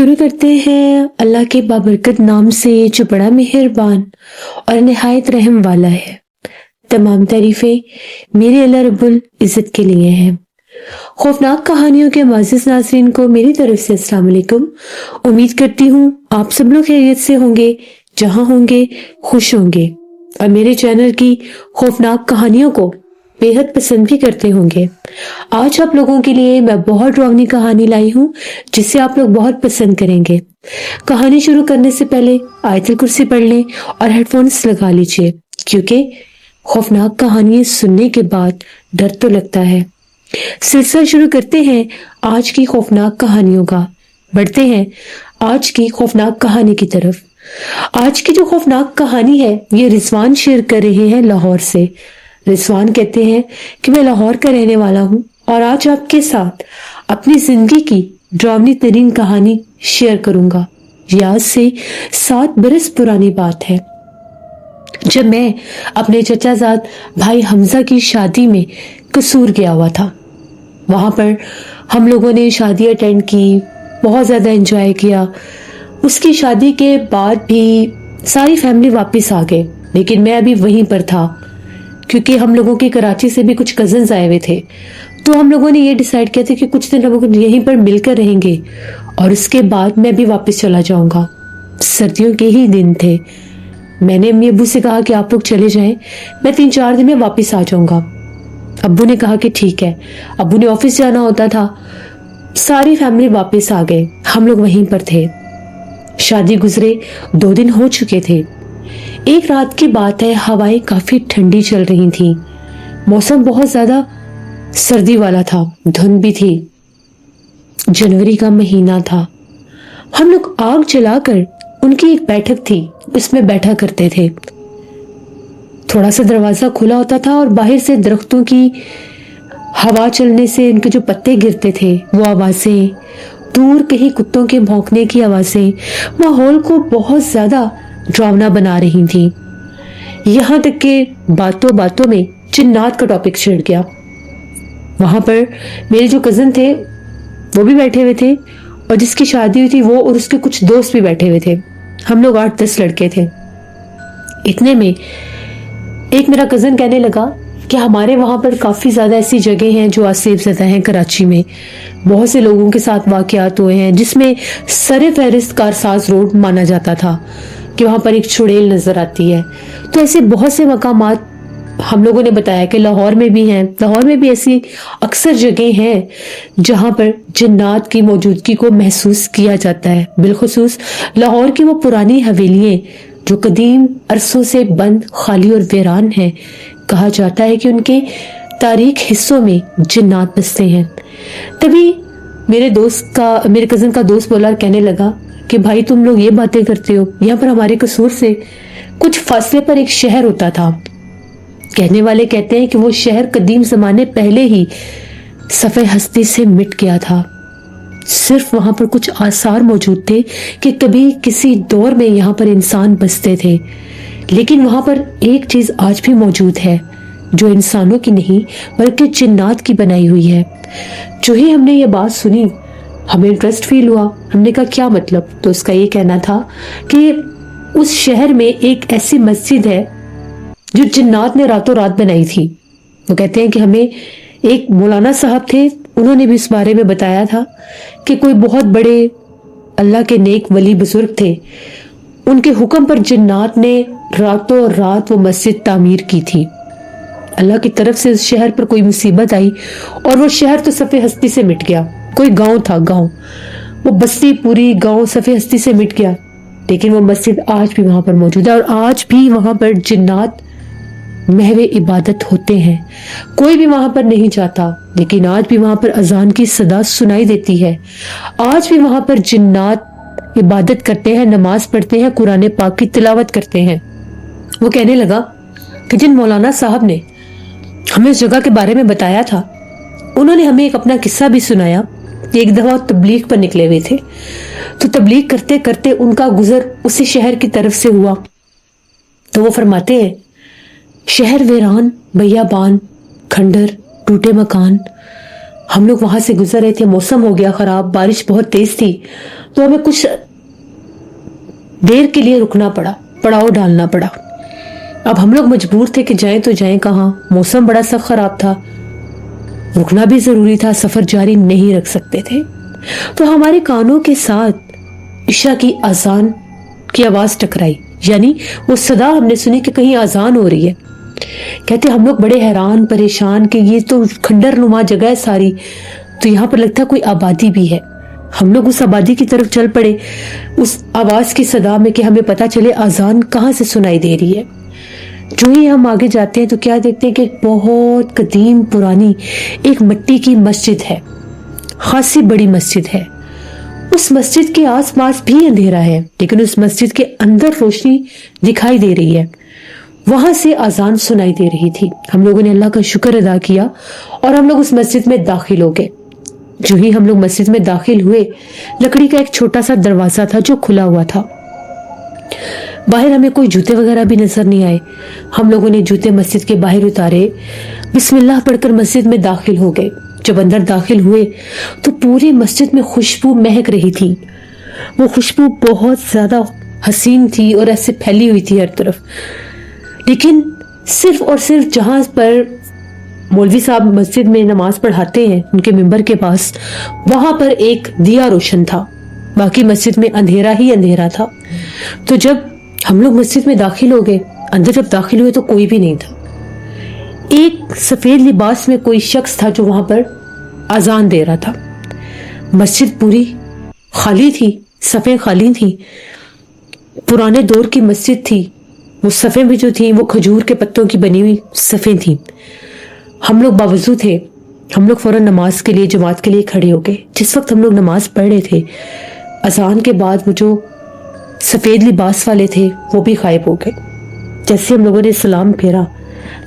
شروع کرتے ہیں اللہ کے بابرکت نام سے جو بڑا مہربان اور نہایت رحم والا ہے۔ تمام تعریفیں میرے اللہ رب العزت کے لیے ہیں۔ خوفناک کہانیوں کے معزز ناظرین کو میری طرف سے السلام علیکم۔ امید کرتی ہوں آپ سب لوگ خیریت سے ہوں گے، جہاں ہوں گے خوش ہوں گے، اور میرے چینل کی خوفناک کہانیوں کو بے حد پسند بھی کرتے ہوں گے۔ آج آپ لوگوں کے لیے میں بہت ڈراؤنی کہانی لائی ہوں جسے آپ لوگ بہت پسند کریں گے۔ کہانی شروع کرنے سے پہلے آیت الکرسی پڑھ لیں اور ہیڈ فونز لگا لیجئے، کیونکہ خوفناک کہانیاں سننے کے بعد ڈر تو لگتا ہے۔ سلسلہ شروع کرتے ہیں آج کی خوفناک کہانیوں کا۔ بڑھتے ہیں آج کی خوفناک کہانی کی طرف۔ آج کی جو خوفناک کہانی ہے یہ رضوان شیئر کر رہے ہیں لاہور سے۔ رضوان کہتے ہیں کہ میں لاہور کا رہنے والا ہوں اور آج آپ کے ساتھ اپنی زندگی کی ڈراؤنی ترین کہانی شیئر کروں گا۔ یہ آج سے 7 برس پرانی بات ہے، جب میں اپنے چچا زاد بھائی حمزہ کی شادی میں قصور گیا ہوا تھا۔ وہاں پر ہم لوگوں نے شادی اٹینڈ کی، بہت زیادہ انجوائے کیا۔ اس کی شادی کے بعد بھی ساری فیملی واپس آ گئے، لیکن میں ابھی وہیں پر تھا، کیونکہ ہم لوگوں کے کراچی سے بھی کچھ کزنز آئے ہوئے تھے۔ تو ہم لوگوں نے یہ ڈیسائیڈ کیا تھا کہ کچھ دن ہم لوگ یہیں پر مل کر رہیں گے اور اس کے بعد میں بھی واپس چلا جاؤں گا۔ سردیوں کے ہی دن تھے۔ میں نے امی ابو سے کہا کہ آپ لوگ چلے جائیں، میں 3-4 دن میں واپس آ جاؤں گا۔ ابو نے کہا کہ ٹھیک ہے۔ ابو نے آفس جانا ہوتا تھا۔ ساری فیملی واپس آ گئے، ہم لوگ وہیں پر تھے۔ شادی گزرے 2 دن ہو چکے تھے۔ ایک رات کی بات ہے، ہوائیں کافی ٹھنڈی چل رہی تھی، موسم بہت زیادہ سردی والا تھا، دھند بھی تھی، جنوری کا مہینہ تھا۔ ہم لوگ آگ جلا کر ان کی ایک بیٹھک تھی، اس میں بیٹھا کرتے تھے۔ تھوڑا سا دروازہ کھلا ہوتا تھا اور باہر سے درختوں کی ہوا چلنے سے ان کے جو پتے گرتے تھے وہ آوازیں، دور کہیں کتوں کے بھونکنے کی آوازیں ماحول کو بہت زیادہ ڈراؤنا بنا رہی تھیں۔ یہاں تک کہ باتوں باتوں میں جنات کا ٹاپک چھڑ گیا۔ وہاں پر میرے جو کزن تھے وہ بھی بیٹھے ہوئے تھے، اور جس کی شادی ہوئی تھی وہ اور اس کے کچھ دوست بھی بیٹھے ہوئے تھے۔ ہم لوگ 8-10 لڑکے تھے۔ اتنے میں ایک میرا کزن کہنے لگا کہ ہمارے وہاں پر کافی زیادہ ایسی جگہ ہیں جو آسیب زدہ ہیں کراچی میں، بہت سے لوگوں کے ساتھ واقعات ہوئے ہیں، جس میں سر فہرست کارساز روڈ مانا جاتا تھا کہ وہاں پر ایک چڑیل نظر آتی ہے۔ تو ایسے بہت سے مقامات ہم لوگوں نے بتایا کہ لاہور میں بھی ہیں، لاہور میں بھی ایسی اکثر جگہیں ہیں جہاں پر جنات کی موجودگی کو محسوس کیا جاتا ہے۔ بالخصوص لاہور کی وہ پرانی حویلیاں جو قدیم عرصوں سے بند، خالی اور ویران ہیں، کہا جاتا ہے کہ ان کے تاریک حصوں میں جنات بستے ہیں۔ تبھی میرے کزن کا دوست بولا، کہنے لگا کہ بھائی تم لوگ یہ باتیں کرتے ہو، یہاں پر ہمارے قصور سے کچھ فاصلے پر ایک شہر ہوتا تھا۔ کہنے والے کہتے ہیں کہ وہ شہر قدیم زمانے پہلے ہی صفحہ ہستی سے مٹ گیا تھا۔ صرف وہاں پر کچھ آثار موجود تھے کہ کبھی کسی دور میں یہاں پر انسان بستے تھے، لیکن وہاں پر ایک چیز آج بھی موجود ہے جو انسانوں کی نہیں بلکہ جنات کی بنائی ہوئی ہے۔ جو ہی ہم نے یہ بات سنی ہمیں انٹرسٹ فیل ہوا۔ ہم نے کہا کیا مطلب؟ تو اس کا یہ کہنا تھا کہ اس شہر میں ایک ایسی مسجد ہے جو جنات نے راتوں رات بنائی تھی۔ وہ کہتے ہیں کہ ہمیں ایک مولانا صاحب تھے، انہوں نے بھی اس بارے میں بتایا تھا کہ کوئی بہت بڑے اللہ کے نیک ولی بزرگ تھے، ان کے حکم پر جنات نے راتوں رات وہ مسجد تعمیر کی تھی۔ اللہ کی طرف سے اس شہر پر کوئی مصیبت آئی اور وہ شہر تو صفحہ ہستی سے مٹ گیا۔ کوئی گاؤں تھا، وہ بستی پوری گاؤں صفحہ ہستی سے مٹ گیا، لیکن وہ مسجد آج بھی وہاں پر موجود ہے اور آج بھی وہاں پر جنات محو عبادت ہوتے ہیں۔ کوئی بھی وہاں پر نہیں جاتا، لیکن آج بھی وہاں پر اذان کی صدا سنائی دیتی ہے۔ آج بھی وہاں پر جنات عبادت کرتے ہیں، نماز پڑھتے ہیں، قرآن پاک کی تلاوت کرتے ہیں۔ وہ کہنے لگا کہ جن مولانا صاحب نے ہمیں اس جگہ کے بارے میں بتایا تھا، انہوں نے ہمیں ایک اپنا قصہ بھی سنایا۔ ایک دفعہ تبلیغ پر نکلے ہوئے تھے، تو تبلیغ کرتے کرتے ان کا گزر اسی شہر کی طرف سے ہوا۔ تو وہ فرماتے ہیں شہر ویران، بیابان، کھنڈر، ٹوٹے مکان۔ ہم لوگ وہاں سے گزر رہے تھے، موسم ہو گیا خراب، بارش بہت تیز تھی، तो हमें कुछ देर के लिए रुकना पड़ा, पड़ाव डालना पड़ा। अब हम लोग मजबूर थे कि जाएं तो जाएं कहाँ, मौसम बड़ा सख्त खराब था, रुकना भी जरूरी था, सफर जारी नहीं रख सकते थे। तो हमारे कानों के साथ इशा की अजान की आवाज टकराई, यानी वो सदा हमने सुनी कि कहीं अजान हो रही है। कहते हम लोग बड़े हैरान परेशान कि ये तो खंडर नुमा जगह है सारी, तो यहाँ पर लगता कोई आबादी भी है। हम लोग उस आबादी की तरफ चल पड़े उस आवाज की सदा में कि हमें पता चले अजान कहाँ से सुनाई दे रही है। जो ही हम आगे जाते हैं तो क्या देखते हैं कि एक बहुत कदीम पुरानी एक मिट्टी की मस्जिद है, खासी बड़ी मस्जिद है। उस मस्जिद के आसपास भी अंधेरा है, लेकिन उस मस्जिद के अंदर रोशनी दिखाई दे रही है। वहां से अजान सुनाई दे रही थी। हम लोगों ने अल्लाह का शुक्र अदा किया और हम लोग उस मस्जिद में दाखिल हो गए। जो ही हम लोग मस्जिद में दाखिल हुए, लकड़ी का एक छोटा सा दरवाजा था जो खुला हुआ था। बाहर हमें कोई जूते वगैरह भी नजर नहीं आए। हम लोगों ने जूते मस्जिद के बाहर उतारे, बिस्मिल्लाह पढ़कर मस्जिद में दाखिल हो गए। जब अंदर दाखिल हुए तो पूरी मस्जिद में खुशबू महक रही थी। वो खुशबू बहुत ज्यादा हसीन थी और ऐसे फैली हुई थी हर तरफ। लेकिन सिर्फ और सिर्फ जहां पर मौलवी साहब मस्जिद में नमाज पढ़ाते हैं, उनके मिंबर के पास, वहां पर एक दिया रोशन था। बाकी मस्जिद में अंधेरा ही अंधेरा था। तो जब हम लोग मस्जिद में दाखिल हो गए, अंदर जब दाखिल हुए तो कोई भी नहीं था। एक सफेद लिबास में कोई शख्स था जो वहां पर अजान दे रहा था। मस्जिद पूरी खाली थी, सफ़ें खाली थी। पुराने दौर की मस्जिद थी। वो सफ़ें भी जो थी वो खजूर के पत्तों की बनी हुई सफ़ें थी। हम लोग बावजूद थे। हम लोग फौरन नमाज के लिए, जमात के लिए खड़े हो गए। जिस वक्त हम लोग नमाज पढ़ रहे थे, अजान के बाद वो जो सफ़ेद लिबास वाले थे वो भी गायब हो गए। जैसे हम लोगों ने सलाम फेरा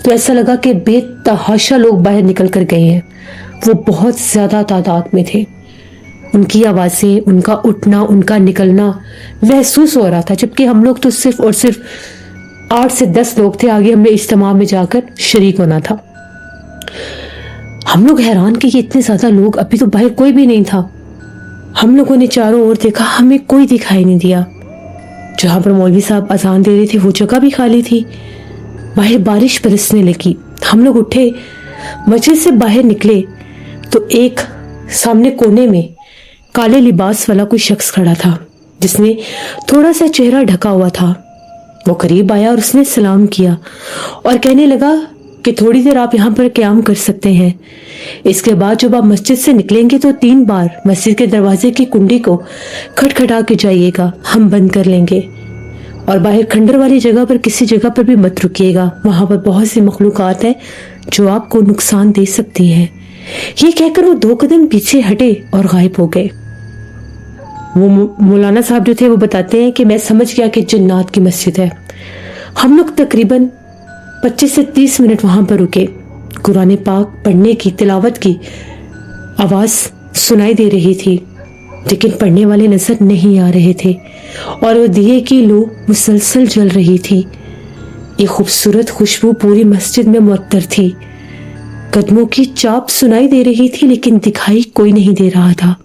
तो ऐसा लगा कि बेतहाशा लोग बाहर निकल कर गए हैं। वो बहुत ज्यादा तादाद में थे। उनकी आवाजें, उनका उठना, उनका निकलना महसूस हो रहा था, जबकि हम लोग तो सिर्फ और सिर्फ 8 से 10 लोग थे। आगे हमने इज्तिमा में जाकर शरीक होना था। हम लोग हैरान कि ये इतने ज्यादा लोग, अभी तो बाहर कोई भी नहीं था। हम लोगों ने चारों ओर देखा, हमें कोई दिखाई नहीं दिया। जहां पर मौलवी साहब अजान दे रहे थे वो जगह भी खाली थी। बाहर बारिश बरसने लगी। हम लोग उठे, मस्जिद से बाहर निकले तो एक सामने कोने में काले लिबास वाला कोई शख्स खड़ा था जिसने थोड़ा सा चेहरा ढका हुआ था। वो करीब आया और उसने सलाम किया और कहने लगा कि थोड़ी देर आप यहाँ पर क़याम कर सकते हैं। इसके बाद जब आप मस्जिद से निकलेंगे तो 3 बार मस्जिद के दरवाजे की कुंडी को खटखटा के जाइएगा, हम बंद कर लेंगे। और बाहर खंडर वाली जगह पर किसी जगह पर भी मत रुकिएगा, वहां पर बहुत सी मखलूकात है जो आपको नुकसान दे सकती हैं। ये कहकर वो 2 कदम पीछे हटे और गायब हो गए। वो मौलाना साहब जो थे वो बताते हैं कि मैं समझ गया कि जन्नात की मस्जिद है। हम लोग तकरीबन 25 से 30 मिनट वहां पर रुके। कुरान पाक पढ़ने की, तिलावत की आवाज सुनाई दे रही थी, लेकिन पढ़ने वाले नजर नहीं आ रहे थे और वो दिए की लौ मुसलसल जल रही थी। एक खूबसूरत खुशबू पूरी मस्जिद में मुअत्तर थी। कदमों की चाप सुनाई दे रही थी, लेकिन दिखाई कोई नहीं दे रहा था।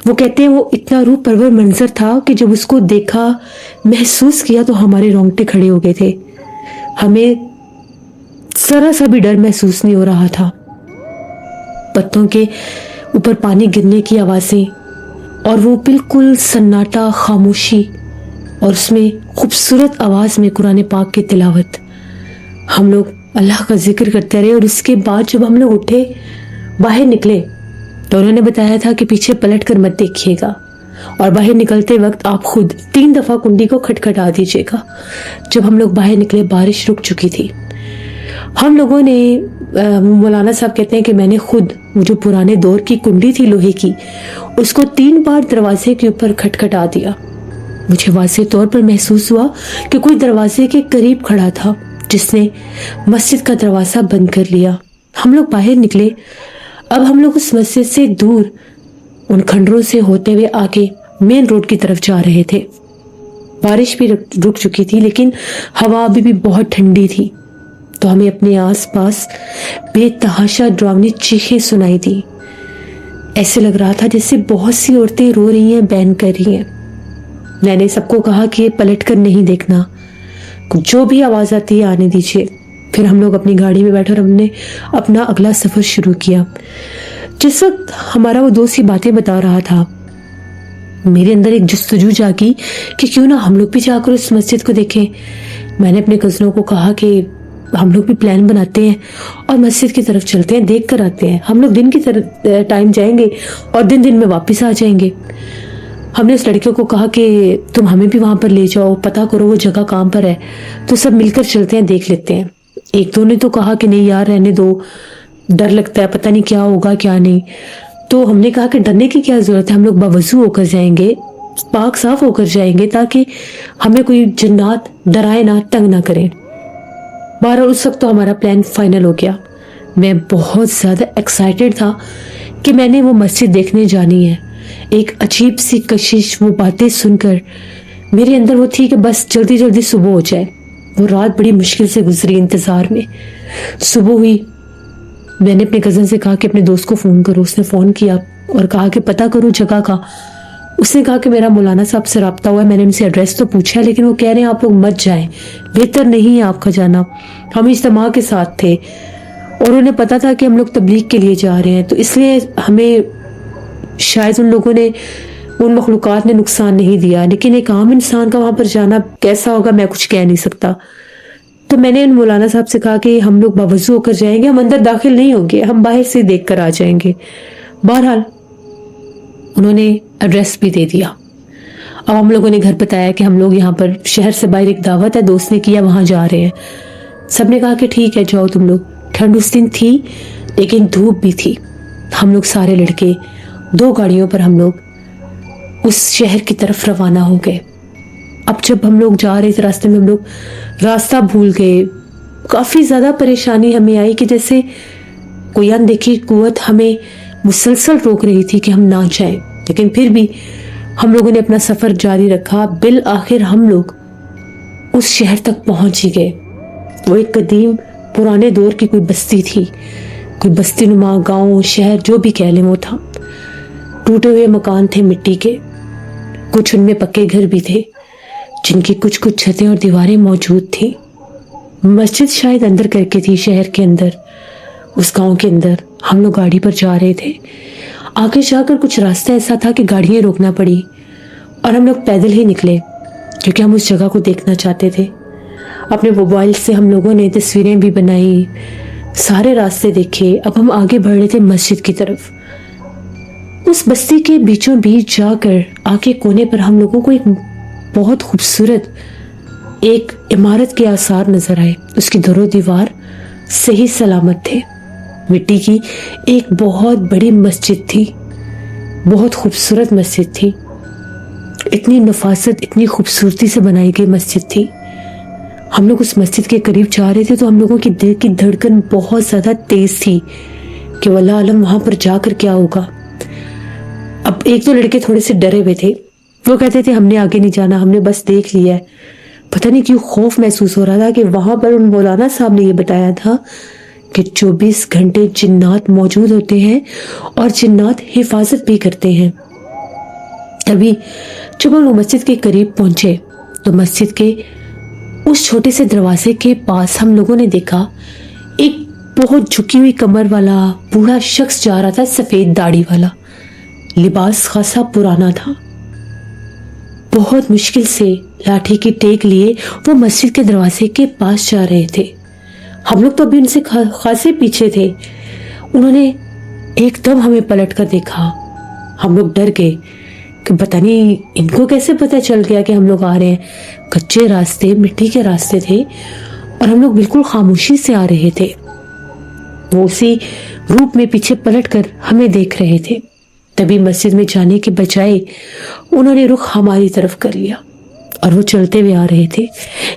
वो कहते हैं वो इतना रूह परवर मंजर था कि जब उसको देखा, महसूस किया तो हमारे रोंगटे खड़े हो गए थे। हमें जरा सा भी डर महसूस नहीं हो रहा था। पत्तों के ऊपर पानी गिरने की आवाजें और वो बिल्कुल सन्नाटा, खामोशी और उसमें खूबसूरत आवाज में कुरान पाक की तिलावत। हम लोग अल्लाह का जिक्र करते रहे और उसके बाद जब हम लोग उठे, बाहर निकले तो उन्होंने बताया था कि पीछे पलट कर मत देखिएगा और बाहर निकलते वक्त आप खुद 3 दफा कुंडी को खटखटा दीजिएगा। जब हम लोग बाहर निकले, बारिश रुक चुकी थी। हम लोगों ने, मौलाना साहब कहते हैं कि मैंने खुद वो जो पुराने दौर की कुंडी थी लोहे की, उसको 3 बार दरवाजे के ऊपर खटखटा दिया। मुझे वाज़ेह तौर पर महसूस हुआ कि कोई दरवाजे के करीब खड़ा था जिसने मस्जिद का दरवाजा बंद कर लिया। हम लोग बाहर निकले। अब हम लोग उस मस्जिद से दूर उन खंडरों से होते हुए आगे मेन रोड की तरफ जा रहे थे। बारिश भी रुक चुकी थी, लेकिन हवा अभी भी बहुत ठंडी थी। तो हमें अपने आसपास बेतहाशा डरावनी चीखें सुनाई दी। ایسے لگ رہا تھا جیسے بہت سی عورتیں رو رہی ہیں، بین کر رہی ہیں۔ میں نے سب کو کہا کہ پلٹ کر نہیں دیکھنا، جو بھی آواز آتی ہے آنے دیجیے۔ پھر ہم لوگ اپنی گاڑی میں بیٹھے اور ہم نے اپنا اگلا سفر شروع کیا۔ جس وقت ہمارا وہ دوست یہ باتیں بتا رہا تھا، میرے اندر ایک جستجو جاگی کہ کیوں نہ ہم لوگ بھی جا کر اس مسجد کو دیکھیں۔ میں نے اپنے کزنوں کو کہا کہ ہم لوگ بھی پلان بناتے ہیں اور مسجد کی طرف چلتے ہیں، دیکھ کر آتے ہیں۔ ہم لوگ دن کی طرف ٹائم جائیں گے اور دن میں واپس آ جائیں گے۔ ہم نے اس لڑکیوں کو کہا کہ تم ہمیں بھی وہاں پر لے جاؤ، پتہ کرو وہ جگہ کہاں پر ہے، تو سب مل کر چلتے ہیں، دیکھ لیتے ہیں۔ ایک دو نے تو کہا کہ نہیں یار رہنے دو، ڈر لگتا ہے، پتہ نہیں کیا ہوگا کیا نہیں۔ تو ہم نے کہا کہ ڈرنے کی کیا ضرورت ہے، ہم لوگ باوضو ہو کر جائیں گے، پاک صاف ہو کر جائیں گے، تاکہ ہمیں کوئی جنات ڈرائے نہ، تنگ نہ کریں۔ بہرحال اس وقت تو ہمارا پلان فائنل ہو گیا۔ میں بہت زیادہ ایکسائٹیڈ تھا کہ میں نے وہ مسجد دیکھنے جانی ہے۔ ایک عجیب سی کشش، وہ باتیں سن کر میرے اندر وہ تھی کہ بس جلدی جلدی صبح ہو جائے۔ وہ رات بڑی مشکل سے گزری انتظار میں۔ صبح ہوئی، میں نے اپنے کزن سے کہا کہ اپنے دوست کو فون کرو۔ اس نے فون کیا اور کہا کہ پتہ کرو جگہ کا۔ اس نے کہا کہ میرا مولانا صاحب سے رابطہ ہوا ہے، میں نے ان سے ایڈریس تو پوچھا لیکن وہ کہہ رہے ہیں آپ لوگ مت جائیں، بہتر نہیں ہے آپ کا جانا۔ ہم اجتماع کے ساتھ تھے اور انہیں پتا تھا کہ ہم لوگ تبلیغ کے لیے جا رہے ہیں، تو اس لیے ہمیں شاید ان لوگوں نے، ان مخلوقات نے نقصان نہیں دیا، لیکن ایک عام انسان کا وہاں پر جانا کیسا ہوگا میں کچھ کہہ نہیں سکتا۔ تو میں نے ان مولانا صاحب سے کہا کہ ہم لوگ باوضو ہو کر جائیں گے، ہم اندر داخل نہیں ہوں گے، ہم باہر سے دیکھ کر آ جائیں گے۔ بہرحال انہوں نے ایڈریس بھی دے دیا۔ اب ہم لوگوں نے گھر بتایا کہ ہم لوگ یہاں پر شہر سے باہر ایک دعوت ہے، دوست نے کیا، وہاں جا رہے ہیں۔ سب نے کہا کہ ٹھیک ہے جاؤ تم لوگ۔ ٹھنڈ اس دن تھی لیکن دھوپ بھی تھی۔ ہم لوگ سارے لڑکے 2 گاڑیوں پر ہم لوگ اس شہر کی طرف روانہ ہو گئے۔ اب جب ہم لوگ جا رہے تھے راستے میں ہم لوگ راستہ بھول گئے۔ کافی زیادہ پریشانی ہمیں آئی کہ جیسے کوئی اندیکھی قوت ہمیں مسلسل روک رہی تھی کہ ہم نہ جائیں، لیکن پھر بھی ہم لوگوں نے اپنا سفر جاری رکھا۔ بالآخر ہم لوگ اس شہر تک پہنچ ہی گئے۔ وہ ایک قدیم پرانے دور کی کوئی بستی تھی، کوئی بستی نما گاؤں شہر جو بھی کہہ لیں وہ تھا۔ ٹوٹے ہوئے مکان تھے مٹی کے، کچھ ان میں پکے گھر بھی تھے جن کی کچھ چھتیں اور دیواریں موجود تھیں۔ مسجد شاید اندر کر کے تھی شہر کے اندر، اس گاؤں کے اندر۔ ہم لوگ گاڑی پر جا رہے تھے، آگے جا کر کچھ راستہ ایسا تھا کہ گاڑیاں روکنا پڑی اور ہم لوگ پیدل ہی نکلے کیونکہ ہم اس جگہ کو دیکھنا چاہتے تھے۔ اپنے موبائل سے ہم لوگوں نے تصویریں بھی بنائی، سارے راستے دیکھے۔ اب ہم آگے بڑھ رہے تھے مسجد کی طرف۔ اس بستی کے بیچوں بیچ جا کر آگے کونے پر ہم لوگوں کو ایک بہت خوبصورت ایک عمارت کے آثار نظر آئے۔ اس کی در و دیوار صحیح سلامت تھے، مٹی کی ایک بہت بڑی مسجد تھی، بہت خوبصورت مسجد تھی، اتنی نفاست، اتنی خوبصورتی سے بنائی گئی مسجد تھی۔ ہم لوگ اس مسجد کے قریب جا رہے تھے تو ہم لوگوں کی دل کی دھڑکن بہت زیادہ تیز تھی کہ واللہ عالم وہاں پر جا کر کیا ہوگا۔ اب ایک دو لڑکے تھوڑے سے ڈرے ہوئے تھے، وہ کہتے تھے ہم نے آگے نہیں جانا، ہم نے بس دیکھ لیا ہے۔ پتہ نہیں کیوں خوف محسوس ہو رہا تھا کہ وہاں پر ان مولانا صاحب نے یہ بتایا تھا کہ 24 گھنٹے جنات موجود ہوتے ہیں اور جنات حفاظت بھی کرتے ہیں۔ تبھی جب ہم مسجد کے قریب پہنچے تو مسجد کے اس چھوٹے سے دروازے کے پاس ہم لوگوں نے دیکھا ایک بہت جھکی ہوئی کمر والا بوڑھا شخص جا رہا تھا، سفید داڑھی والا، لباس خاصا پرانا تھا۔ بہت مشکل سے لاٹھی کی ٹیک لیے وہ مسجد کے دروازے کے پاس جا رہے تھے۔ ہم لوگ تو ابھی ان سے خاصے پیچھے تھے۔ انہوں نے ایک دم ہمیں پلٹ کر دیکھا، ہم لوگ ڈر گئے کہ پتہ نہیں ان کو کیسے پتہ چل گیا کہ ہم لوگ آ رہے ہیں۔ کچے راستے، مٹی کے راستے تھے اور ہم لوگ بالکل خاموشی سے آ رہے تھے۔ وہ اسی روپ میں پیچھے پلٹ کر ہمیں دیکھ رہے تھے۔ تبھی مسجد میں جانے کے بجائے انہوں نے رخ ہماری طرف کر لیا اور وہ چلتے ہوئے آ رہے تھے۔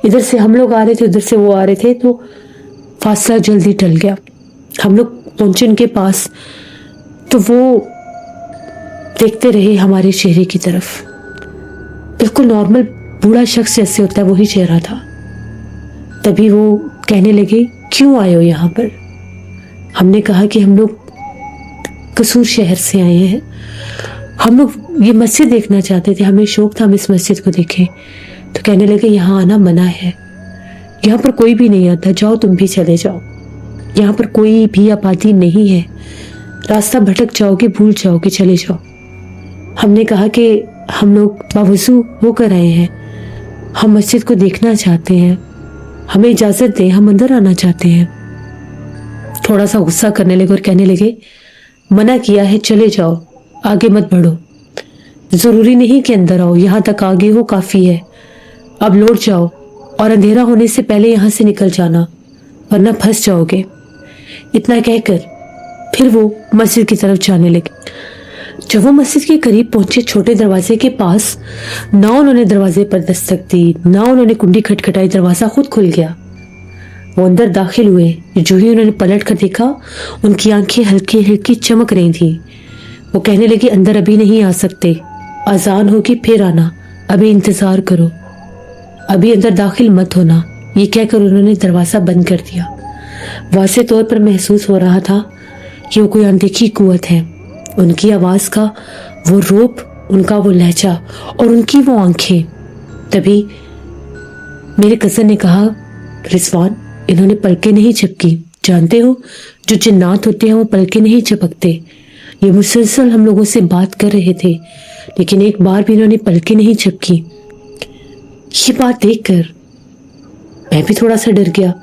ادھر سے ہم لوگ آ رہے تھے، ادھر سے وہ آ رہے تھے، تو فاصلہ جلدی ٹل گیا۔ ہم لوگ پہنچے ان کے پاس تو وہ دیکھتے رہے ہمارے چہرے کی طرف، بالکل نارمل بوڑھا شخص جیسے ہوتا ہے وہی چہرہ تھا۔ تبھی وہ کہنے لگے کیوں آئے ہو یہاں پر؟ ہم نے کہا کہ ہم لوگ कसूर शहर से आए हैं। हम लोग ये मस्जिद देखना चाहते थे, हमें शौक था हम इस मस्जिद को देखें। तो कहने लगे यहाँ आना मना है, यहाँ पर कोई भी नहीं आता, जाओ तुम भी चले जाओ, यहाँ पर कोई भी आबादी नहीं है, रास्ता भटक जाओगे, भूल जाओगे, चले जाओ। हमने कहा कि हम लोग बावजू होकर आए हैं, हम मस्जिद को देखना चाहते हैं, हमें इजाजत दें, हम अंदर आना चाहते हैं। थोड़ा सा गुस्सा करने लगे और कहने लगे मना किया है, चले जाओ, आगे मत बढ़ो, जरूरी नहीं कि अंदर आओ, यहाँ तक आगे हो काफी है, अब लौट जाओ और अंधेरा होने से पहले यहाँ से निकल जाना, वरना फंस जाओगे। इतना कहकर फिर वो मस्जिद की तरफ जाने लगे। जब वो मस्जिद के करीब पहुंचे, छोटे दरवाजे के पास, ना उन्होंने दरवाजे पर दस्तक दी, ना उन्होंने कुंडी खटखटाई, दरवाजा खुद खुल गया। वो अंदर दाखिल हुए। जो ही उन्होंने पलट कर देखा, उनकी आंखें हल्की हल्की चमक रही थी। वो कहने लगी अंदर अभी नहीं आ सकते, अजान होगी फिर आना, अभी इंतजार करो, अभी अंदर दाखिल मत होना। ये कहकर उन्होंने दरवाजा बंद कर दिया। वाज़े तौर पर महसूस हो रहा था कि वो कोई अनदेखी कुव्वत है। उनकी आवाज का वो रूप, उनका वो लहजा और उनकी वो आंखें। तभी मेरे कज़न ने कहा रिजवान, इन्होंने पलकें नहीं झपकी, जानते हो जो जिन्नात होते हैं वो पलकें नहीं झपकते। ये मुसलसल हम लोगों से बात कर रहे थे, लेकिन एक बार भी इन्होंने पलकें नहीं झपकी। ये बात देखकर मैं भी थोड़ा सा डर गया।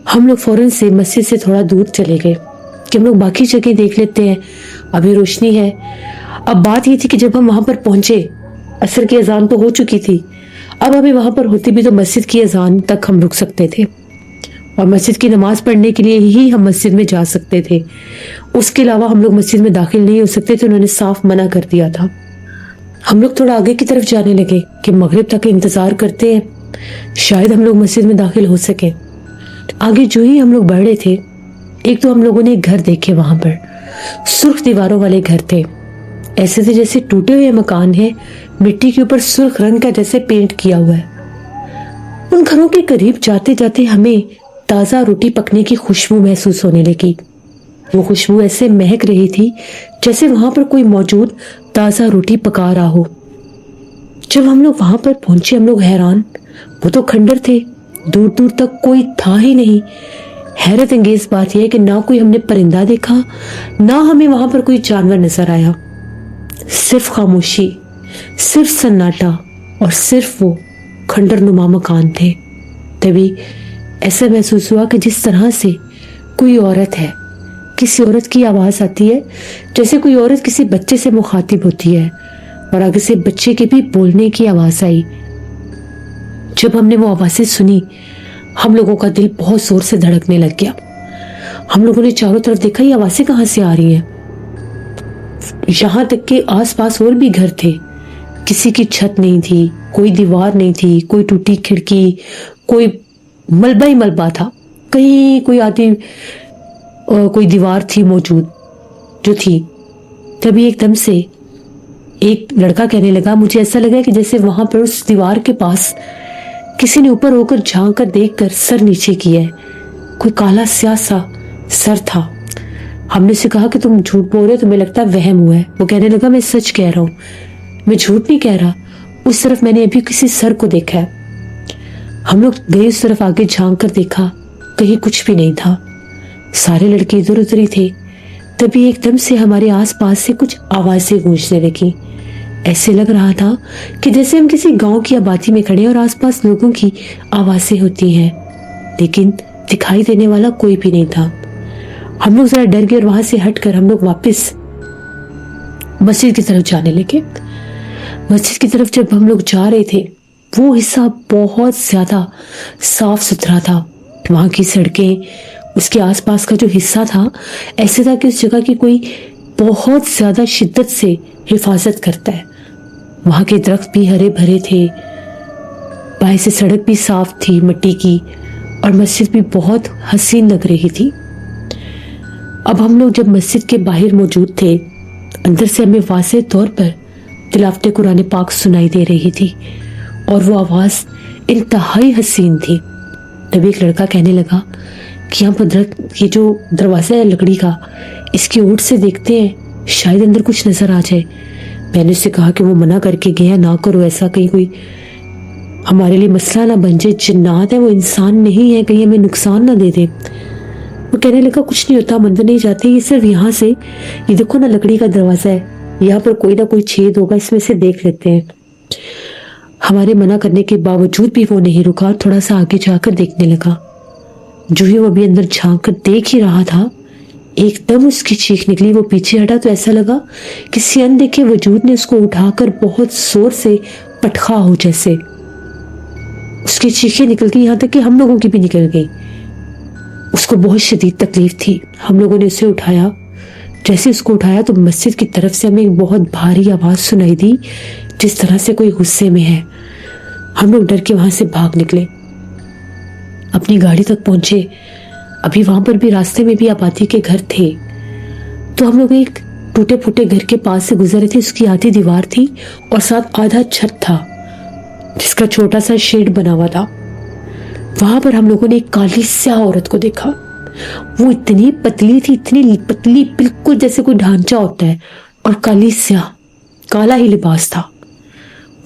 हम लोग फौरन से मस्जिद से थोड़ा दूर चले गए कि हम लोग बाकी जगह देख लेते हैं, अभी रोशनी है। अब बात ये थी कि जब हम वहां पर पहुंचे, असर की अजान तो हो चुकी थी। अब हमें वहां पर होती भी तो मस्जिद की अजान तक हम रुक सकते थे और मस्जिद की नमाज पढ़ने के लिए ही हम मस्जिद में जा सकते थे, उसके अलावा हम लोग मस्जिद में दाखिल नहीं हो सकते थे। उन्होंने साफ मना कर दिया था। हम लोग थोड़ा आगे की तरफ जाने लगे कि मगरिब तक इंतजार करते हैं, शायद हम लोग मस्जिद में दाखिल हो सके। आगे जो ही हम लोग बढ़ रहे थे, एक तो हम लोगों ने एक घर देखे, वहां पर सुर्ख दीवारों वाले घर थे, ऐसे थे जैसे टूटे हुए मकान है, मिट्टी के ऊपर सुर्ख रंग का जैसे पेंट किया हुआ है। उन घरों के करीब जाते जाते हमें ताजा रोटी पकने की खुशबू महसूस होने लगी। वो खुशबू ऐसे महक रही थी जैसे वहां पर कोई मौजूद ताजा रोटी पका रहा हो। जब हम लोग वहां पर पहुंचे, हम लोग हैरान, वो तो खंडर थे, दूर दूर तक कोई था ही नहीं। हैरत अंगेज बात यह है कि ना कोई हमने परिंदा देखा, ना हमें वहां पर कोई जानवर नजर आया। सिर्फ खामोशी, सिर्फ सन्नाटा और सिर्फ वो खंडर नुमा मकान थे। तभी ऐसा महसूस हुआ कि जिस तरह से कोई औरत है, किसी औरत की आवाज आती है, जैसे कोई औरत किसी बच्चे से मुखातिब होती है, और आगे से बच्चे के भी बोलने की आवाज आई। जब हमने वो आवाजें सुनी, हम लोगों का दिल बहुत जोर से धड़कने लग गया। हम लोगों ने चारों तरफ देखा, ये आवाजें कहां से आ रही हैं। यहां तक कि आसपास और भी घर थे, किसी की छत नहीं थी, कोई दीवार नहीं थी, कोई टूटी खिड़की, कोई मलबा ही मलबा था। कहीं कोई आदमी, कोई दीवार थी मौजूद जो थी। तभी एकदम से एक लड़का कहने लगा, मुझे ऐसा लगा कि जैसे वहां पर उस दीवार के पास किसी ने ऊपर होकर झांक कर देखकर सर नीचे किया है। कोई काला स्याह सा सर था। हमने से कहा कि तुम झूठ बोल रहे हो, तुम्हें लगता है वहम हुआ है। वो कहने लगा मैं सच कह रहा हूं, मैं झूठ नहीं कह रहा, उस तरफ मैंने अभी किसी सर को देखा है। हम लोग गए उस तरफ, आगे झांक कर देखा, कहीं कुछ भी नहीं था, सारे लड़के इधर उधर ही थे। तभी एकदम से हमारे आसपास से कुछ आवाजें गूंजने लगी। ऐसे लग रहा था कि जैसे हम किसी गांव की आबादी में खड़े और आसपास लोगों की आवाजें होती हैं, लेकिन दिखाई देने वाला कोई भी नहीं था। हम लोग जरा डर गए और वहां से हटकर हम लोग वापस मस्जिद की तरफ जाने लगे। मस्जिद की तरफ जब हम लोग जा रहे थे, वो हिस्सा बहुत ज्यादा साफ सुथरा था। वहां की सड़कें, उसके आसपास का जो हिस्सा था, ऐसे था कि उस जगह की कोई बहुत ज्यादा शिद्दत से हिफाजत करता है। वहां के दरख्त भी हरे भरे थे, बाहर से सड़क भी साफ थी मिट्टी की, और मस्जिद भी बहुत हसीन लग रही थी। अब हम लोग जब मस्जिद के बाहर मौजूद थे, अंदर से हमें वाज़ेह तौर पर तिलावत कुरान पाक सुनाई दे रही थी, और वो आवाज इंतहाई हसीन थी। तभी एक लड़का कहने लगा کہ यहाँ पर ये जो दरवाजा है लकड़ी का, इसकी ओट से देखते हैं, शायद अंदर कुछ नजर आ जाए। मैंने उससे कहा कि वो मना करके गया, ना करो ऐसा, कहीं कोई हमारे लिए मसला ना बन जाए, जिन्नात है, वो इंसान नहीं है, कहीं हमें नुकसान ना दे दे। वो कहने लगा कुछ नहीं होता, हम अंदर नहीं जाते, ये सिर्फ यहाँ से, ये देखो ना लकड़ी का दरवाजा है, यहाँ पर कोई ना कोई छेद होगा, इसमें से देख लेते हैं। हमारे मना करने के बावजूद भी वो नहीं रुका, थोड़ा सा आगे जाकर देखने लगा। जो ही वो अभी अंदर झांक कर देख ही रहा था, एकदम उसकी चीख निकली। वो पीछे हटा तो ऐसा लगा किसी अनदेखे वजूद ने उसको उठाकर बहुत जोर से पटखा हो जैसे। उसकी चीखें निकल गई, यहाँ तक कि हम लोगों की भी निकल गई। उसको बहुत शदीद तकलीफ थी। हम लोगों ने उसे उठाया। जैसे उसको उठाया तो मस्जिद की तरफ से हमें एक बहुत भारी आवाज सुनाई दी, जिस तरह से कोई गुस्से में है। हम लोग डर के वहां से भाग निकले, अपनी गाड़ी तक पहुंचे। अभी वहां पर भी रास्ते में भी आबादी के घर थे। तो हम लोग एक टूटे फूटे घर के पास से गुजरे थे। उसकी आधी दीवार थी और साथ आधा छत था, जिसका छोटा सा शेड बना हुआ था। वहां पर हम लोगों ने एक काली स्याह औरत को देखा। वो इतनी पतली थी, इतनी पतली, बिल्कुल जैसे कोई ढांचा होता है, और काली स्याह, काला ही लिबास था।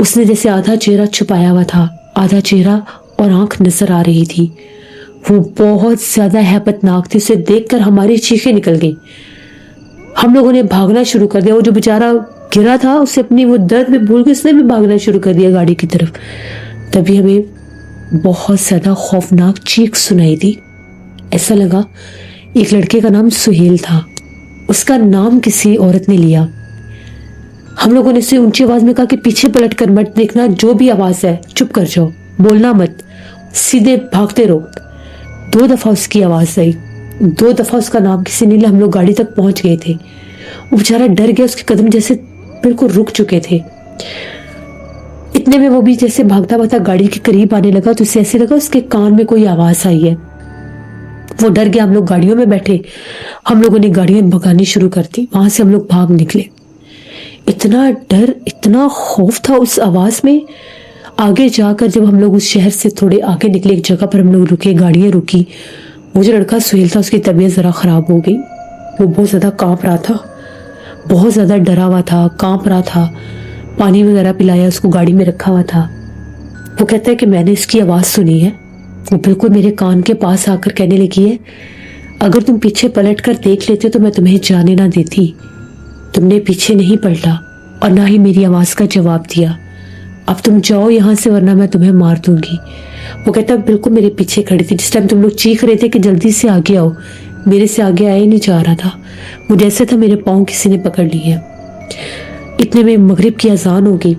उसने जैसे आधा चेहरा छुपाया हुआ था, आधा चेहरा और आंख नजर आ रही थी। वो बहुत ज्यादा हैबतनाक थी। उसे देखकर हमारी चीखें निकल गई। हम लोगों ने भागना शुरू कर दिया। वो जो बेचारा गिरा था, उसे अपनी वो दर्द में भूल के उसने भी भागना शुरू कर दिया गाड़ी की तरफ। तभी हमें बहुत ज्यादा खौफनाक चीख सुनाई दी। ऐसा लगा एक लड़के का नाम सुहेल था, उसका नाम किसी औरत ने लिया। हम लोगों ने उसे ऊंची आवाज में कहा कि पीछे पलट कर मत देखना, जो भी आवाज है चुप कर जाओ, बोलना मत, सीधे भागते रहो। 2 दफा उसकी आवाज आई, 2 दफा उसका नाम किसी ने लिया। हम लोग गाड़ी तक पहुंच गए थे। वो बेचारा डर गया, उसके कदम जैसे बिल्कुल रुक चुके थे। इतने में वो भी जैसे भागता भागता गाड़ी के करीब आने लगा, तो उसे ऐसे लगा उसके कान में कोई आवाज आई है। वो डर गया। हम लोग गाड़ियों में बैठे, हम लोगों ने गाड़ियां भगानी शुरू कर दी। वहां से हम लोग भाग निकले। इतना डर, इतना खौफ था उस आवाज में। आगे जाकर जब हम लोग उस शहर से थोड़े आगे निकले, एक जगह पर हम लोग रुके, गाड़ियां रुकी। वो जो लड़का सुहेल था, उसकी तबीयत जरा खराब हो गई। वो बहुत ज्यादा कांप रहा था, बहुत ज्यादा डरा हुआ था, कांप रहा था। पानी वगैरह पिलाया, उसको गाड़ी में रखा हुआ था। वो कहता है कि मैंने इसकी आवाज सुनी है। वो बिल्कुल मेरे कान के पास आकर कहने लगी है, अगर तुम पीछे पलट कर देख लेते तो मैं तुम्हें जाने ना देती। तुमने पीछे नहीं पलटा और ना ही मेरी आवाज का जवाब दिया। अब तुम जाओ यहाँ से, वरना मैं तुम्हें मार दूंगी। वो कहता बिल्कुल मेरे पीछे खड़ी थी। जिस टाइम तुम लोग चीख रहे थे कि जल्दी से आगे आओ, मेरे से आगे आया नहीं जा रहा था। मुझे ऐसे था मेरे पाँव किसी ने पकड़ लिए है। इतने में मगरिब की अजान हो गई।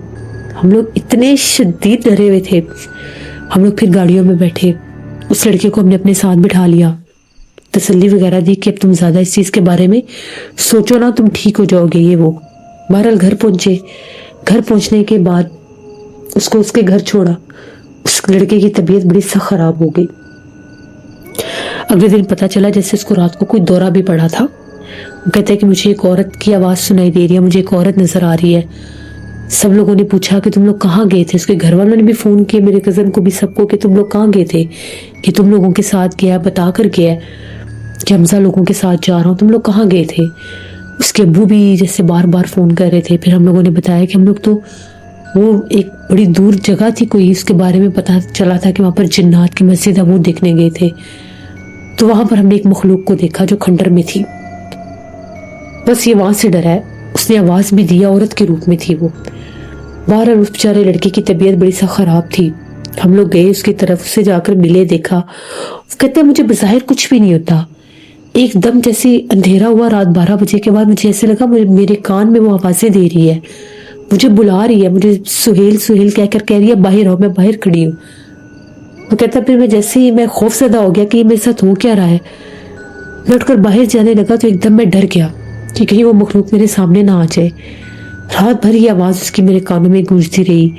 हम लोग इतने शदीद डरे हुए थे। हम लोग फिर गाड़ियों में बैठे। उस लड़के को हमने अपने साथ बिठा लिया, तसल्ली वगैरह दी कि अब तुम ज्यादा इस चीज के बारे में सोचो ना, तुम ठीक हो जाओगे, ये वो। बहरहाल घर पहुंचे। घर पहुंचने के बाद उसको उसके घर छोड़ा। उस लड़के की तबीयत बड़ी सख्त खराब हो गई। अगले दिन पता चला जैसे उसको रात को कोई दौरा भी पड़ा था। वो कहता है कि मुझे एक औरत की आवाज सुनाई दे रही है, मुझे एक औरत नजर आ रही है। सब लोगों ने पूछा कि तुम लोग कहाँ गए थे। उसके घर वालों ने भी फोन किए, मेरे कजन को भी, सबको, कि तुम लोग कहाँ गए थे, कि तुम लोगों के साथ गया, बता कर गया कि हमजा लोगों के साथ जा रहा हूँ, तुम लोग कहाँ गए थे। उसके अब्बू भी जैसे बार बार फोन कर रहे थे। फिर हम लोगों ने बताया कि हम लोग तो वो एक बड़ी दूर जगह थी कोई, उसके बारे में पता चला था कि वहां पर जिन्नात की मस्जिद है, वो देखने गए थे। तो वहां पर हमने एक मखलूक को देखा जो खंडर में थी। बस ये वहां से डरा है। उसने आवाज भी दिया, औरत के रूप में थी वो। बहरहाल उस बेचारे लड़के की तबीयत बड़ी सा खराब थी। हम लोग गए उसकी तरफ, उससे जाकर मिले, देखा। कहते मुझे बज़ाहिर कुछ भी नहीं होता, एकदम जैसे अंधेरा हुआ रात 12 बजे के बाद, मुझे ऐसे लगा मेरे कान में वो आवाजें दे रही है, मुझे बुला रही है, मुझे सुहेल सुहेल कहकर कह रही है बाहर आओ, मैं बाहर खड़ी हूँ। वो कहता फिर मैं जैसे ही मैं खौफजदा हो गया कि ये मेरे साथ हो क्या रहा है, मैं उठकर बाहर जाने लगा तो एकदम मैं डर गया कि कहीं वो मखलूक मेरे सामने ना आ जाए। रात भर ये आवाज उसकी मेरे कानों में गूंजती रही।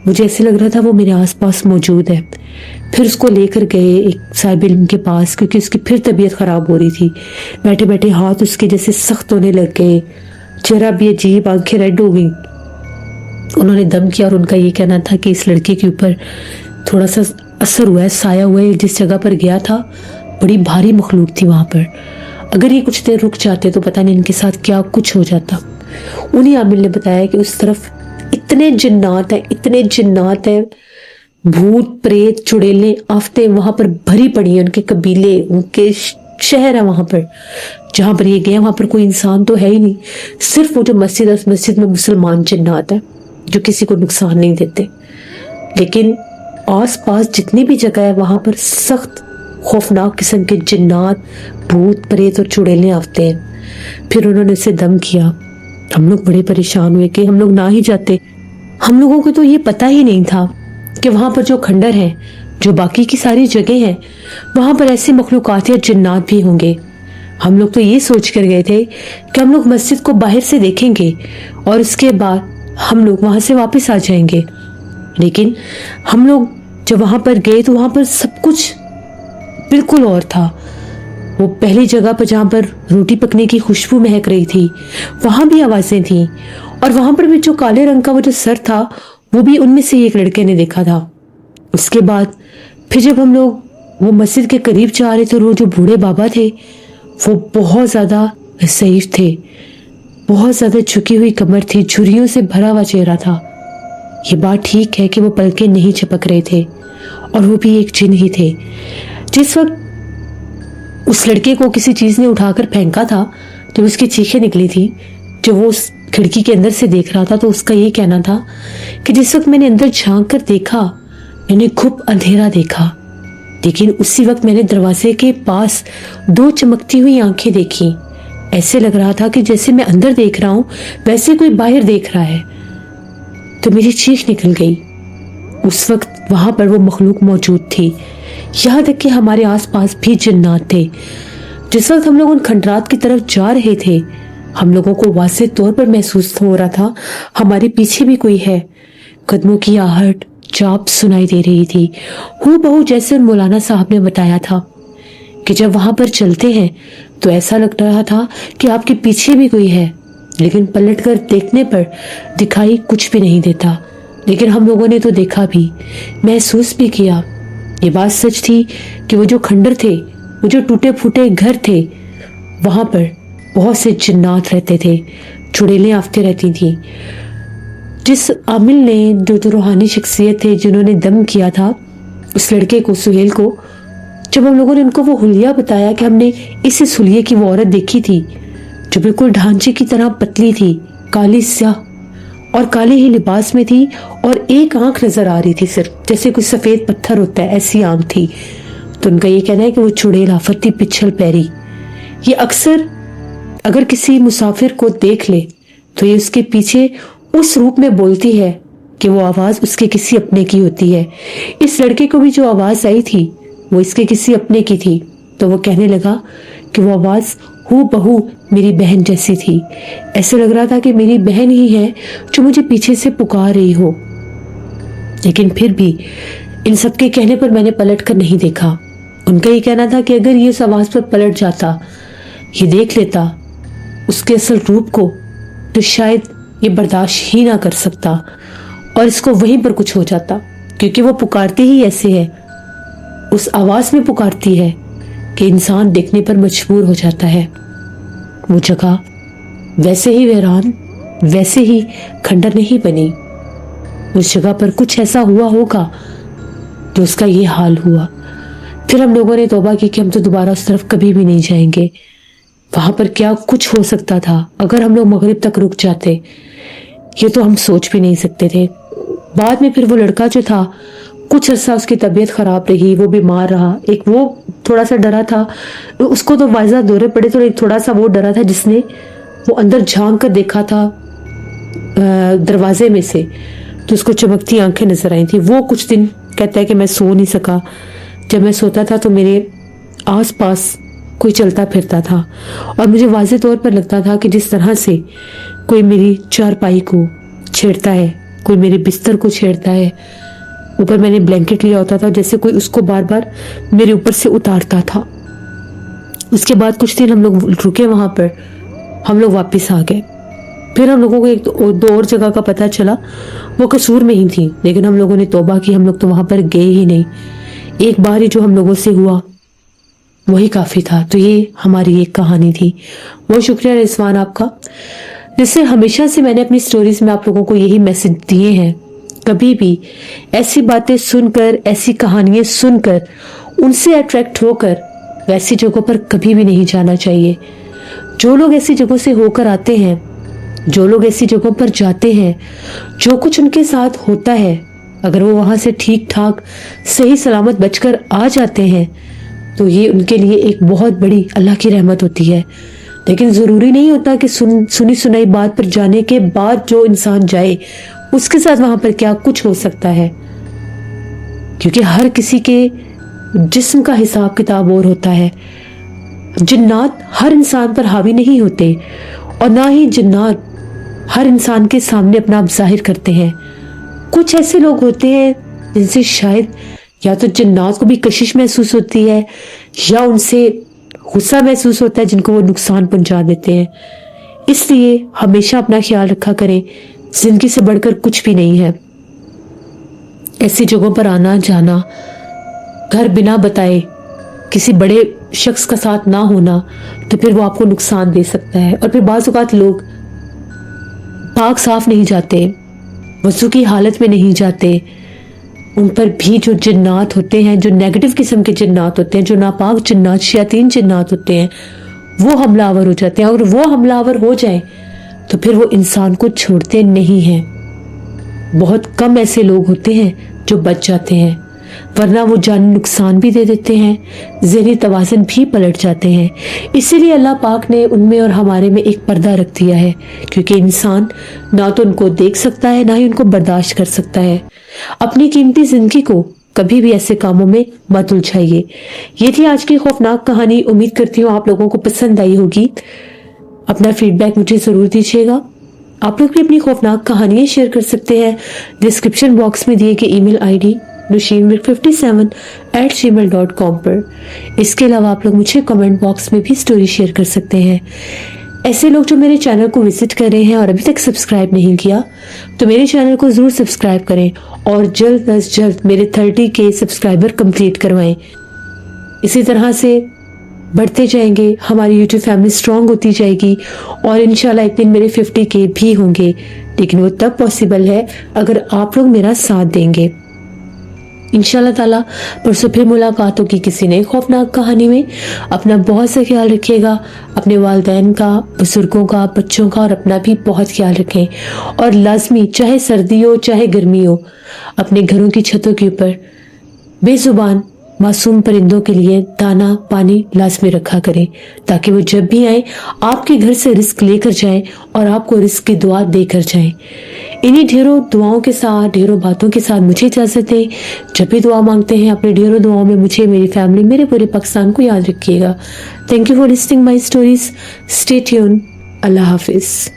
मुझे ऐसे लग रहा था वो मेरे आसपास मौजूद है। फिर उसको लेकर गए एक साहिब इल्म के पास, क्योंकि उसकी फिर तबीयत खराब हो रही थी। बैठे बैठे हाथ उसके जैसे सख्त होने लग गए, चेहरा भी अजीब, आंखें रेड हो गई। उन्होंने दम किया और उनका ये कहना था कि इस लड़के के ऊपर थोड़ा सा असर हुआ है, साया हुआ है, जिस जगह पर गया था बड़ी भारी मखलूक थी वहां पर। अगर ये कुछ देर रुक जाते तो पता नहीं इनके साथ क्या कुछ हो जाता। उन्हीं आमिर ने बताया कि उस तरफ इतने जिन्नात हैं, इतने जिन्नात हैं, भूत प्रेत चुड़ैलें आफतें वहां पर भरी पड़ी हैं। उनके कबीले, उनके शहर है वहां पर। जहां पर ये गए वहां पर कोई इंसान तो है ही नहीं, सिर्फ वो जो मस्जिद है, उस मस्जिद में मुसलमान जिन्नात है जो किसी को नुकसान नहीं देते। लेकिन आस पास जितनी भी जगह है वहां पर सख्त खौफनाक किस्म के जिन्नात, भूत प्रेत और चुड़ैलें आते हैं। फिर उन्होंने उसे दम किया। हम लोग बड़े परेशान हुए कि हम लोग ना ही जाते। हम लोगों को तो ये पता ही नहीं था कि वहां पर जो खंडर है, जो बाकी की सारी जगह है, वहां पर ऐसे मखलूकात या जिन्नात भी होंगे। हम लोग तो ये सोच कर गए थे कि हम लोग मस्जिद को बाहर से देखेंगे और उसके बाद हम लोग वहां से वापस आ जाएंगे। लेकिन हम लोग जब वहां पर गए तो वहां पर सब कुछ बिल्कुल और था। वो पहली जगह पर जहां पर रोटी पकने की खुशबू महक रही थी, वहां भी आवाजें थी। और वहां पर भी जो काले रंग का वो जो सर था, वो भी उनमें से एक लड़के ने देखा था। उसके बाद फिर जब हम लोग वो मस्जिद के करीब जा रहे थे, वो जो बूढ़े बाबा थे वो बहुत ज्यादा ज़ईफ थे, बहुत ज्यादा झुकी हुई कमर थी, झुर्रियों से भरा हुआ चेहरा था। ये बात ठीक है कि वो पलके नहीं झपक रहे थे और वो भी एक जिन ही थे। जिस वक्त उस लड़के को किसी चीज ने उठाकर फेंका था, जब उसकी चीखें निकली थी, जो वो उस खिड़की के अंदर से देख रहा था, तो उसका ये कहना था कि जिस वक्त मैंने अंदर झांक कर देखा, मैंने खूब अंधेरा देखा, लेकिन उसी वक्त मैंने दरवाजे के पास दो चमकती हुई आंखें देखी। ऐसे लग रहा था कि जैसे मैं अंदर देख रहा हूं वैसे कोई बाहर देख रहा है। तो मेरी चीख निकल गई। उस वक्त वहां पर वो मखलूक मौजूद थी, यहाँ तक कि हमारे आसपास भी जिन्नात थे। जिस वक्त हम लोग उन खंडरात की तरफ जा रहे थे, हम लोगों को वाज़ेह तौर पर महसूस हो रहा था हमारे पीछे भी कोई है। कदमों की आहट, चाप सुनाई दे रही थी, हूबहू जैसे मौलाना साहब ने बताया था कि जब वहां पर चलते हैं तो ऐसा लग रहा था कि आपके पीछे भी कोई है, लेकिन पलटकर देखने पर दिखाई कुछ भी नहीं देता। लेकिन हम लोगों ने तो देखा भी, महसूस भी किया। ये बात सच थी कि वो जो खंडर थे, वो जो टूटे फूटे घर थे, वहां पर बहुत से जिन्नात रहते थे, चुड़ैलें आफते रहती थी। जिस आमिल ने, जो रूहानी शख्सियत थे जिन्होंने दम किया था उस लड़के को, सुहेल को, जब हम लोगों ने उनको वो हुलिया बताया कि हमने इस हुलिये की वो औरत देखी थी जो बिल्कुल ढांचे की तरह पतली थी, काली स्याह और काले ही लिबास में थी, और एक आंख नजर आ रही थी सिर्फ, जैसे कोई सफेद पत्थर होता है ऐसी आंख थी। तो उनका ये कहना है कि वो चुड़ैल आफत थी, पिछल पैरी। ये अक्सर अगर किसी मुसाफिर को देख ले तो ये उसके पीछे उस रूप में बोलती है कि वो आवाज उसके किसी अपने की होती है। इस लड़के को भी जो आवाज आई थी वो इसके किसी अपने की थी। तो वो कहने लगा कि वो आवाज हूबहू मेरी बहन जैसी थी। ऐसे लग रहा था कि मेरी बहन ही है जो मुझे पीछे से पुकार रही हो। लेकिन फिर भी इन सबके कहने पर मैंने पलट कर नहीं देखा। उनका ये कहना था कि अगर ये उस आवाज पर पलट जाता, ये देख लेता उसके असल रूप को, तो शायद ये बर्दाश्त ही ना कर सकता और इसको वहीं पर कुछ हो जाता, क्योंकि वो पुकारती ही ऐसे है, उस आवाज में पुकारती है कि इंसान देखने पर मजबूर हो जाता है। वो जगह वैसे ही वीरान, वैसे ही खंडर नहीं बनी। उस जगह पर कुछ ऐसा हुआ होगा तो उसका ये हाल हुआ। फिर हम लोगों ने तौबा की कि हम तो दोबारा उस तरफ कभी भी नहीं जाएंगे। वहां पर क्या कुछ हो सकता था अगर हम लोग मगरिब तक रुक जाते, ये तो हम सोच भी नहीं सकते थे। बाद में फिर वो लड़का जो था, कुछ अर्सा उसकी तबीयत खराब रही, वो बीमार रहा। एक वो थोड़ा सा डरा था, उसको तो वाज़ा दौरे पड़े, तो एक थोड़ा सा वो डरा था जिसने वो अंदर झांक कर देखा था दरवाजे में से, तो उसको चमकती आंखें नजर आई थी। वो कुछ दिन कहता है कि मैं सो नहीं सका। जब मैं सोता था तो मेरे आस पास कोई चलता फिरता था और मुझे वाज़े तौर पर लगता था कि जिस तरह से कोई मेरी चारपाई को छेड़ता है, कोई मेरे बिस्तर को छेड़ता है। ऊपर मैंने ब्लैंकेट लिया होता था, जैसे कोई उसको बार बार मेरे ऊपर से उतारता था। उसके बाद कुछ दिन हम लोग रुके वहां पर, हम लोग वापस आ गए। फिर हम लोगों को एक दो और जगह का पता चला, वो कसूर में ही थी, लेकिन हम लोगों ने तौबा की, हम लोग तो वहां पर गए ही नहीं। एक बार ही जो हम लोगों से हुआ वही काफी था। तो ये हमारी एक कहानी थी। बहुत शुक्रिया रिजवान आपका, जिससे हमेशा से मैंने अपनी स्टोरीज में आप लोगों को यही मैसेज दिए हैं, कभी भी ऐसी बातें सुनकर, ऐसी कहानियां सुनकर उनसे अट्रैक्ट होकर वैसी जगहों पर कभी भी नहीं जाना चाहिए। जो लोग ऐसी जगहों से होकर आते हैं, जो लोग ऐसी जगहों पर जाते हैं, जो कुछ उनके साथ होता है, अगर वो वहां से ठीक ठाक सही सलामत बचकर आ जाते हैं तो ये उनके लिए एक बहुत बड़ी अल्लाह की रहमत होती है। लेकिन जरूरी नहीं होता कि सुनी सुनाई बात पर जाने के बाद जो इंसान जाए उसके साथ वहां पर क्या कुछ हो सकता है, क्योंकि हर किसी के जिस्म का हिसाब किताब और होता है। जिन्नात हर इंसान पर हावी नहीं होते और ना ही जिन्नात हर इंसान के सामने अपना आप जाहिर करते हैं। कुछ ऐसे लोग होते हैं जिनसे शायद या तो जिन्नात को भी कशिश महसूस होती है या उनसे गुस्सा महसूस होता है, जिनको वो नुकसान पहुंचा देते हैं। इसलिए हमेशा अपना ख्याल रखा करें, जिंदगी से बढ़कर कुछ भी नहीं है। ऐसी जगहों पर आना जाना, घर बिना बताए किसी बड़े शख्स का साथ ना होना, तो फिर वो आपको नुकसान दे सकता है। और फिर बाज़ औक़ात लोग पाक साफ नहीं जाते, वज़ू की हालत में नहीं जाते, उन पर भी जो जिन्नात होते हैं, जो नेगेटिव किस्म के जिन्नात होते हैं, जो नापाक जिन्नात, शैतान जिन्नात होते हैं, वो हमलावर हो जाते हैं। और वो हमलावर हो जाए तो फिर वो इंसान को छोड़ते नहीं हैं। बहुत कम ऐसे लोग होते हैं जो बच जाते हैं, वरना वो जानी नुकसान भी दे देते हैं, ज़हनी तवाज़ुन भी पलट जाते हैं। इसीलिए अल्लाह पाक ने उनमें और हमारे में एक पर्दा रख दिया है, क्योंकि इंसान ना तो उनको देख सकता है ना ही उनको बर्दाश्त कर सकता है। अपनी कीमती जिंदगी को कभी भी ऐसे कामों में मत उलझाइए। ये थी आज की खौफनाक कहानी। उम्मीद करती हूँ आप लोगों को पसंद आई होगी। अपना फीडबैक मुझे जरूर दीजिएगा। आप लोग भी अपनी खौफनाक कहानियां शेयर कर सकते हैं डिस्क्रिप्शन बॉक्स में दिए गए ईमेल आईडी nusheemir57@gmail.com पर। इसके अलावा आप लोग मुझे कमेंट बॉक्स में भी स्टोरी शेयर कर सकते हैं। ऐसे लोग जो मेरे चैनल को विजिट कर रहे हैं और अभी तक सब्सक्राइब नहीं किया, तो मेरे चैनल को जरूर सब्सक्राइब करें और जल्द अज जल्द मेरे 30 के सब्सक्राइबर कंप्लीट करवाएं। इसी तरह से बढ़ते जाएंगे, हमारी यूट्यूब फैमिली स्ट्रांग होती जाएगी और इंशाल्लाह एक दिन मेरे 50 के भी होंगे। लेकिन वो तब पॉसिबल है अगर आप लोग मेरा साथ देंगे। इंशाल्लाह ताला परसों फिर मुलाकात होगी किसी नई खौफनाक कहानी में। अपना बहुत सा ख्याल रखिएगा, अपने वालिदैन का, बुजुर्गों का, बच्चों का और अपना भी बहुत ख्याल रखें। और लाजमी चाहे सर्दी हो चाहे गर्मी हो, अपने घरों की छतों के ऊपर बेजुबान मासूम परिंदों के लिए दाना पानी लाजमी रखा करें, ताकि वो जब भी आए आपके घर से रिस्क लेकर जाएं और आपको रिस्क की दुआ देकर जाएं। इन्हीं ढेरों दुआओं के साथ, ढेरों बातों के साथ मुझे इजाजत दें। जब भी दुआ मांगते हैं अपने ढेरों दुआओं में मुझे, मेरी फैमिली, मेरे पूरे पाकिस्तान को याद रखिएगा। Thank you for listening my stories. Stay tune. Allah Hafiz.